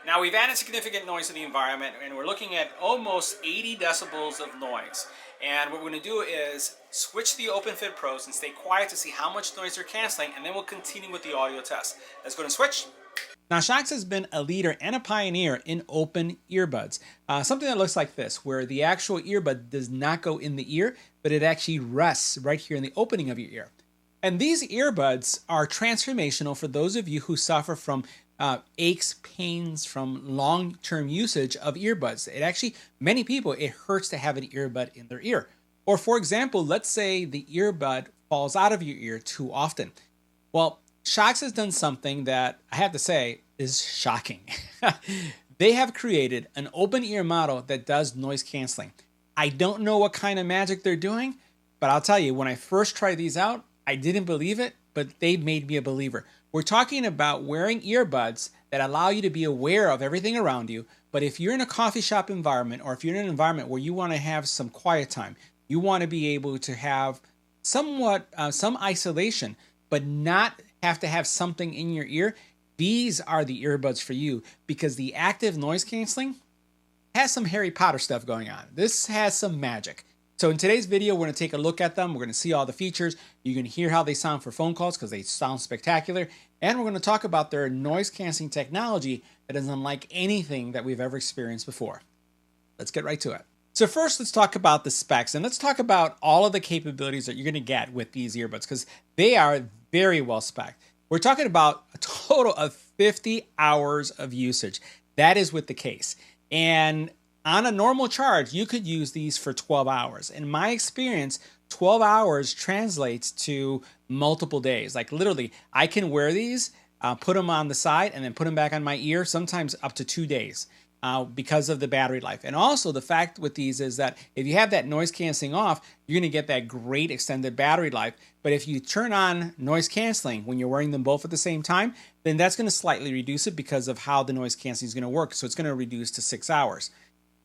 Now we've added significant noise to the environment and we're looking at almost 80 decibels of noise. And what we're going to do is switch the OpenFit Pros and stay quiet to see how much noise they're canceling, and then we'll continue with the audio test. Let's go and switch. Now, Shokz has been a leader and a pioneer in open earbuds. Something that looks like this, where the actual earbud does not go in the ear, but it actually rests right here in the opening of your ear. And these earbuds are transformational for those of you who suffer from aches, pains from long-term usage of earbuds. It actually, many people, it hurts to have an earbud in their ear. Or for example, let's say the earbud falls out of your ear too often. Well, Shokz has done something that I have to say is shocking. They have created an open ear model that does noise canceling. I don't know what kind of magic they're doing, but I'll tell you, when I first tried these out, I didn't believe it, but they made me a believer. We're talking about wearing earbuds that allow you to be aware of everything around you, but if you're in a coffee shop environment, or if you're in an environment where you want to have some quiet time, you want to be able to have somewhat some isolation, but not have to have something in your ear, these are the earbuds for you, because the active noise canceling has some Harry Potter stuff going on. This has some magic. So in today's video, we're going to take a look at them. We're going to see all the features. You're going to hear how they sound for phone calls because they sound spectacular. And we're going to talk about their noise canceling technology that is unlike anything that we've ever experienced before. Let's get right to it. So first, let's talk about the specs, and let's talk about all of the capabilities that you're going to get with these earbuds, because they are very well spec'd. We're talking about a total of 50 hours of usage. That is with the case. And on a normal charge, you could use these for 12 hours. In my experience, 12 hours translates to multiple days. Like literally, I can wear these, put them on the side, and then put them back on my ear, sometimes up to 2 days. Because of the battery life. And also the fact with these is that if you have that noise canceling off, you're going to get that great extended battery life. But if you turn on noise canceling when you're wearing them both at the same time, then that's going to slightly reduce it because of how the noise canceling is going to work. So it's going to reduce to 6 hours.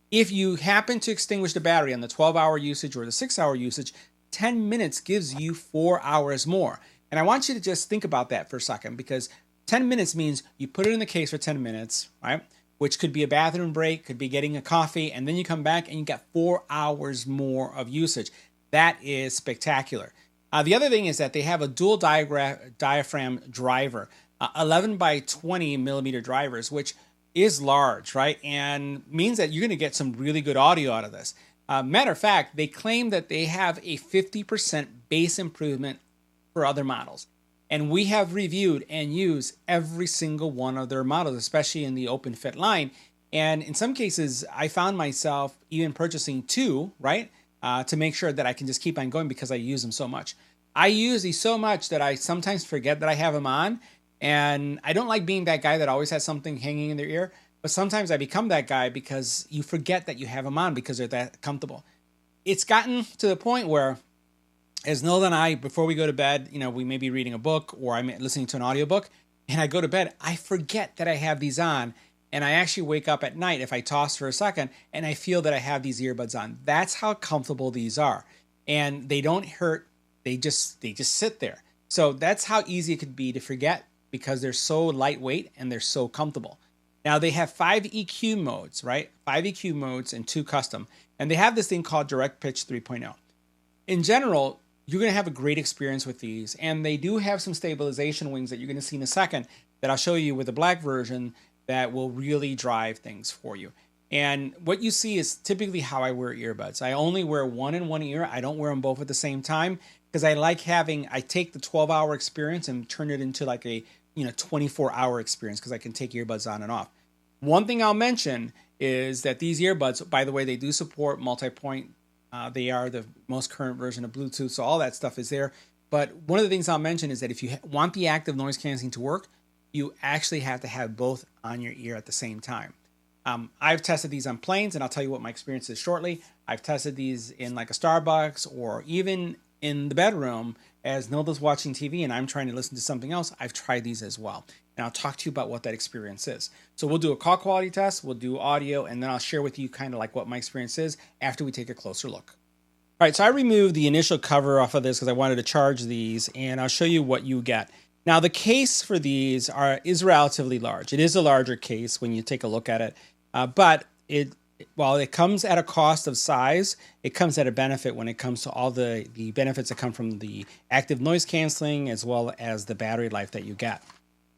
If you happen to extinguish the battery on the 12-hour usage or the 6-hour usage, 10 minutes gives you 4 hours more. And I want you to just think about that for a second, because 10 minutes means you put it in the case for 10 minutes, right? Which could be a bathroom break, could be getting a coffee, and then you come back and you get 4 hours more of usage. That is spectacular. The other thing is that they have a dual diaphragm driver, 11 by 20 millimeter drivers, which is large, right? And means that you're going to get some really good audio out of this. Matter of fact, they claim that they have a 50% bass improvement for other models. And we have reviewed and used every single one of their models, especially in the OpenFit line. And in some cases, I found myself even purchasing 2, right? To make sure that I can just keep on going because I use them so much. I use these so much that I sometimes forget that I have them on. And I don't like being that guy that always has something hanging in their ear. But sometimes I become that guy because you forget that you have them on because they're that comfortable. It's gotten to the point where, as Nola and I, before we go to bed, we may be reading a book or I'm listening to an audiobook, and I go to bed, I forget that I have these on, and I actually wake up at night if I toss for a second, and I feel that I have these earbuds on. That's how comfortable these are. And they don't hurt, they just sit there. So that's how easy it could be to forget, because they're so lightweight and they're so comfortable. Now they have 5 EQ modes, right? 5 EQ modes and 2 custom. And they have this thing called Direct Pitch 3.0. In general, you're going to have a great experience with these, and they do have some stabilization wings that you're going to see in a second that I'll show you with the black version that will really drive things for you. And what you see is typically how I wear earbuds. I only wear one in one ear. I don't wear them both at the same time because I like I take the 12-hour experience and turn it into like a 24-hour experience because I can take earbuds on and off. One thing I'll mention is that these earbuds, by the way, they do support multi-point. They are the most current version of Bluetooth, so all that stuff is there. But one of the things I'll mention is that if you want the active noise canceling to work, you actually have to have both on your ear at the same time. I've tested these on planes, and I'll tell you what my experience is shortly. I've tested these in like a Starbucks or even in the bedroom as Nilda's watching TV and I'm trying to listen to something else. I've tried these as well. And I'll talk to you about what that experience is. So we'll do a call quality test, we'll do audio, and then I'll share with you kind of like what my experience is after we take a closer look. All right, so I removed the initial cover off of this because I wanted to charge these, and I'll show you what you get. Now the case for these is relatively large. It is a larger case when you take a look at it, but while it comes at a cost of size, it comes at a benefit when it comes to all the benefits that come from the active noise canceling as well as the battery life that you get.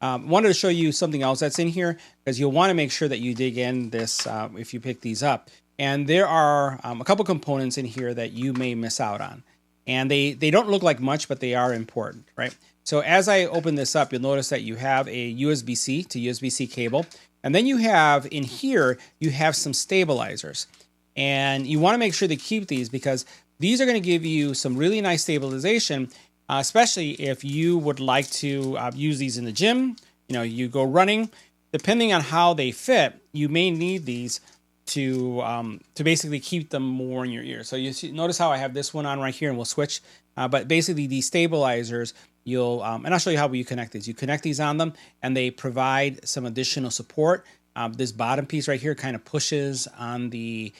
Wanted to show you something else that's in here because you'll want to make sure that you dig in this if you pick these up. And there are a couple components in here that you may miss out on. And they don't look like much, but they are important, right? So as I open this up, you'll notice that you have a USB-C to USB-C cable. And then you have in here, you have some stabilizers. And you want to make sure to keep these because these are going to give you some really nice stabilization, especially if you would like to use these in the gym. You know, you go running. Depending on how they fit, you may need these to basically keep them more in your ear. So you notice how I have this one on right here, and we'll switch. But basically, these stabilizers, you'll and I'll show you how you connect these. You connect these on them, and they provide some additional support. This bottom piece right here kind of pushes on the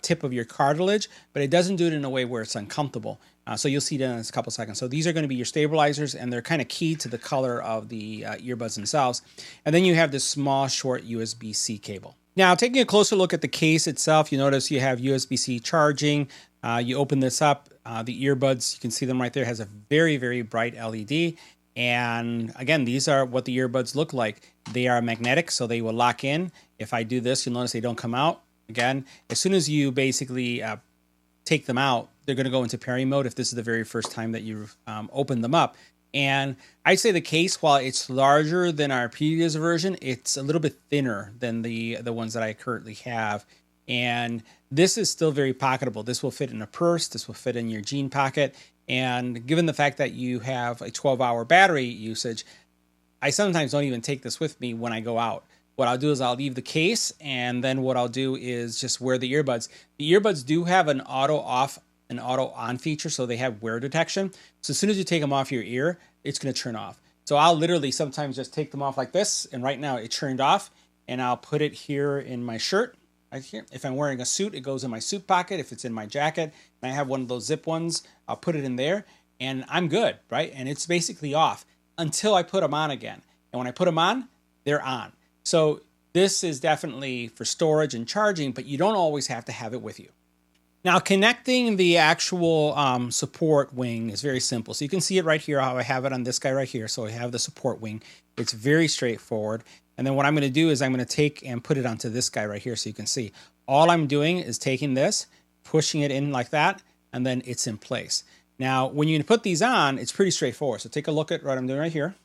tip of your cartilage, but it doesn't do it in a way where it's uncomfortable. So you'll see that in a couple seconds. So these are going to be your stabilizers, and they're kind of key to the color of the earbuds themselves. And then you have this small, short USB-C cable. Now, taking a closer look at the case itself, you notice you have USB-C charging. You open this up, the earbuds, you can see them right there, has a very, very bright LED. And again, these are what the earbuds look like. They are magnetic, so they will lock in. If I do this, you'll notice they don't come out. Again, as soon as you basically take them out, they're going to go into pairing mode if this is the very first time that you've opened them up. And I'd say the case, while it's larger than our previous version, it's a little bit thinner than the ones that I currently have. And this is still very pocketable. This will fit in a purse. This will fit in your jean pocket. And given the fact that you have a 12-hour battery usage, I sometimes don't even take this with me when I go out. What I'll do is I'll leave the case, and then what I'll do is just wear the earbuds. The earbuds do have an auto off and auto on feature, so they have wear detection. So as soon as you take them off your ear, it's going to turn off. So I'll literally sometimes just take them off like this, and right now it turned off, and I'll put it here in my shirt. Right here. If I'm wearing a suit, it goes in my suit pocket. If it's in my jacket, and I have one of those zip ones, I'll put it in there, and I'm good, right? And it's basically off until I put them on again. And when I put them on, they're on. So this is definitely for storage and charging, but you don't always have to have it with you. Now, connecting the actual support wing is very simple. So you can see it right here, how I have it on this guy right here. So I have the support wing. It's very straightforward. And then what I'm going to do is I'm going to take and put it onto this guy right here so you can see. All I'm doing is taking this, pushing it in like that, and then it's in place. Now, when you put these on, it's pretty straightforward. So take a look at what I'm doing right here,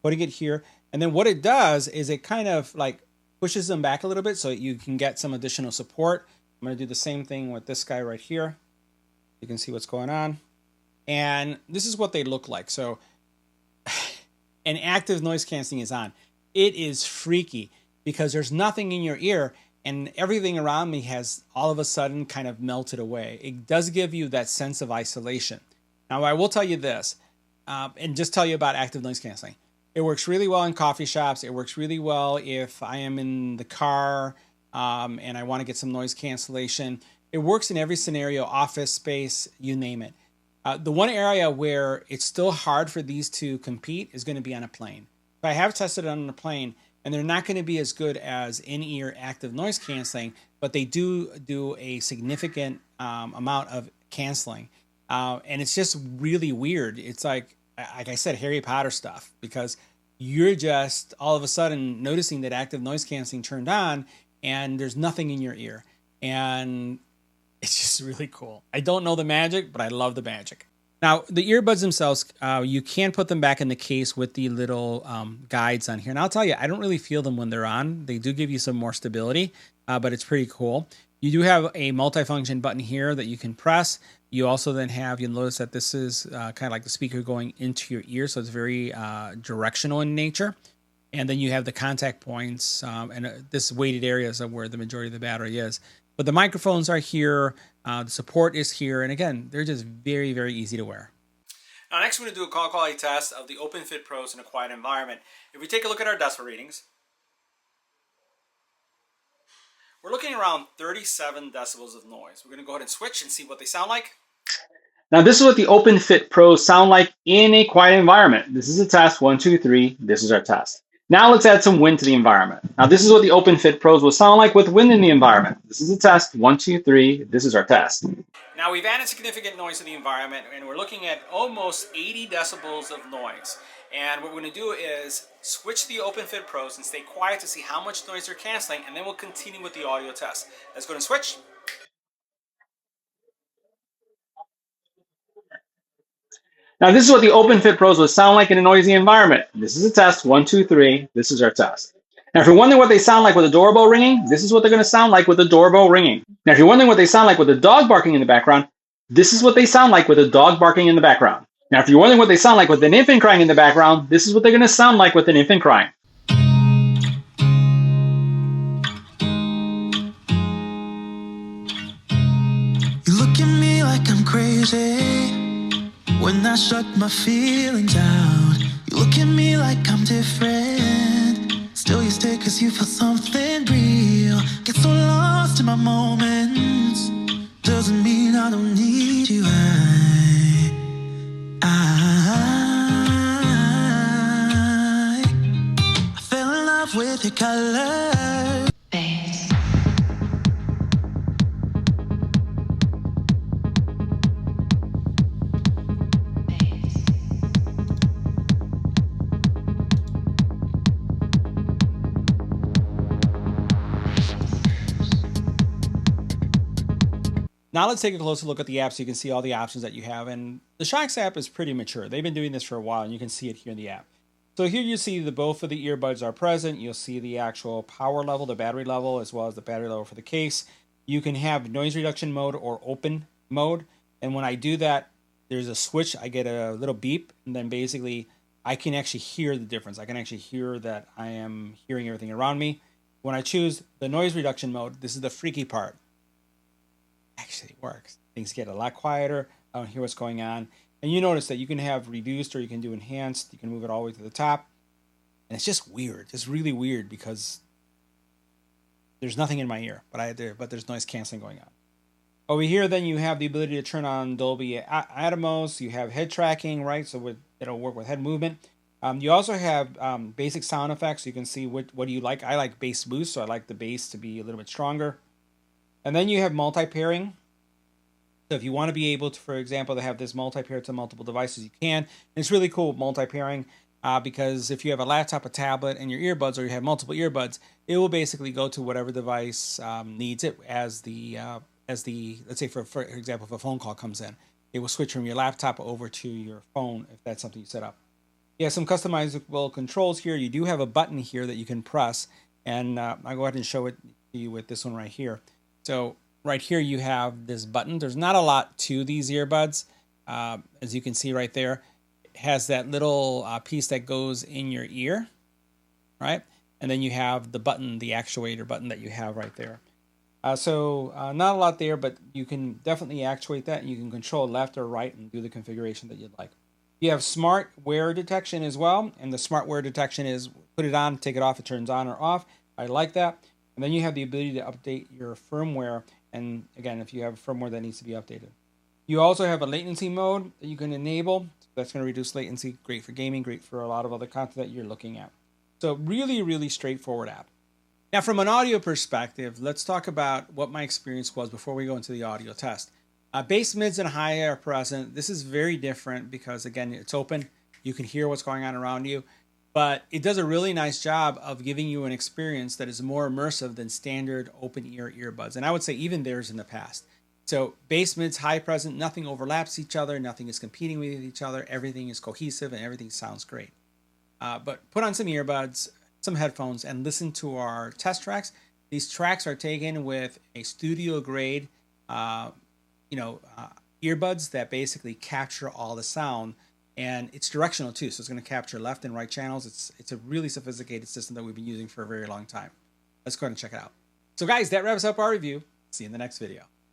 putting it here. And then what it does is it kind of like pushes them back a little bit so you can get some additional support. I'm going to do the same thing with this guy right here. You can see what's going on. And this is what they look like. So an active noise canceling is on. It is freaky because there's nothing in your ear and everything around me has all of a sudden kind of melted away. It does give you that sense of isolation. Now, I will tell you this, and just tell you about active noise canceling. It works really well in coffee shops. It works really well if I am in the car and I want to get some noise cancellation. It works in every scenario, office space, you name it. The one area where it's still hard for these to compete is going to be on a plane. If I have tested it on a plane, and they're not going to be as good as in-ear active noise canceling, but they do a significant amount of canceling. And it's just really weird. It's like I said, Harry Potter stuff, because you're just all of a sudden noticing that active noise canceling turned on and there's nothing in your ear. And it's just really cool. I don't know the magic, but I love the magic. Now, the earbuds themselves, you can put them back in the case with the little guides on here. And I'll tell you, I don't really feel them when they're on. They do give you some more stability, but it's pretty cool. You do have a multifunction button here that you can press. You also then have, you'll notice that this is kind of like the speaker going into your ear, so it's very directional in nature. And then you have the contact points, and this weighted areas of where the majority of the battery is. But the microphones are here, the support is here, and again, they're just very, very easy to wear. Now next we're going to do a call quality test of the OpenFit Pros in a quiet environment. If we take a look at our decibel readings, we're looking around 37 decibels of noise. We're going to go ahead and switch and see what they sound like. Now this is what the OpenFit Pro sound like in a quiet environment. This is a test, 1, 2, 3, this is our test. Now let's add some wind to the environment. Now this is what the OpenFit Pros will sound like with wind in the environment. This is a test, 1, 2, 3, this is our test. Now we've added significant noise to the environment and we're looking at almost 80 decibels of noise. And what we're going to do is switch the OpenFit Pros and stay quiet to see how much noise they're canceling, and then we'll continue with the audio test. Let's go and switch. Now this is what the OpenFit Pros will sound like in a noisy environment. This is a test, 1, 2, 3, this is our test. Now if you're wondering what they sound like with a doorbell ringing, this is what they're going to sound like with a doorbell ringing. Now if you're wondering what they sound like with a dog barking in the background, this is what they sound like with a dog barking in the background. Now if you're wondering what they sound like with an infant crying in the background, this is what they're going to sound like with an infant crying. You look at me like I'm crazy when I shut my feelings out. You look at me like I'm different, still you stay cause you feel something real. Get so lost in my moments, doesn't mean I don't need you. I fell in love with your color. Now let's take a closer look at the app so you can see all the options that you have. And the Shokz app is pretty mature. They've been doing this for a while and you can see it here in the app. So here you see that both of the earbuds are present. You'll see the actual power level, the battery level, as well as the battery level for the case. You can have noise reduction mode or open mode. And when I do that, there's a switch. I get a little beep and then basically I can actually hear the difference. I can actually hear that I am hearing everything around me. When I choose the noise reduction mode, this is the freaky part. Actually works. Things get a lot quieter. I don't hear what's going on. And you notice that you can have reduced or you can do enhanced. You can move it all the way to the top. And it's just weird. It's really weird because there's nothing in my ear, but there's noise canceling going on. Over here, then you have the ability to turn on Dolby Atmos. You have head tracking, right? So it'll work with head movement. You also have basic sound effects. So you can see what do you like. I like bass boost, so I like the bass to be a little bit stronger. And then you have multi-pairing. So if you want to be able to, for example, to have this multi-pair to multiple devices, you can. And it's really cool with multi-pairing because if you have a laptop, a tablet, and your earbuds, or you have multiple earbuds, it will basically go to whatever device needs it as the let's say for example, if a phone call comes in, it will switch from your laptop over to your phone if that's something you set up. You have some customizable controls here. You do have a button here that you can press, and I'll go ahead and show it to you with this one right here. So right here you have this button. There's not a lot to these earbuds. As you can see right there, it has that little piece that goes in your ear, right? And then you have the button, the actuator button that you have right there. So not a lot there, but you can definitely actuate that. You can control left or right and do the configuration that you'd like. You have smart wear detection as well. And the smart wear detection is put it on, take it off, it turns on or off. I like that. And then you have the ability to update your firmware. And again, if you have firmware that needs to be updated. You also have a latency mode that you can enable. That's going to reduce latency. Great for gaming, great for a lot of other content that you're looking at. So really, really straightforward app. Now from an audio perspective, let's talk about what my experience was before we go into the audio test. Bass, mids, and high are present. This is very different because again, it's open. You can hear what's going on around you. But it does a really nice job of giving you an experience that is more immersive than standard open ear earbuds. And I would say even theirs in the past. So bass, mids, high present, nothing overlaps each other. Nothing is competing with each other. Everything is cohesive and everything sounds great. But put on some earbuds, some headphones, and listen to our test tracks. These tracks are taken with a studio grade, earbuds that basically capture all the sound. And it's directional too, so it's going to capture left and right channels. It's a really sophisticated system that we've been using for a very long time. Let's go ahead and check it out. So guys, that wraps up our review. See you in the next video.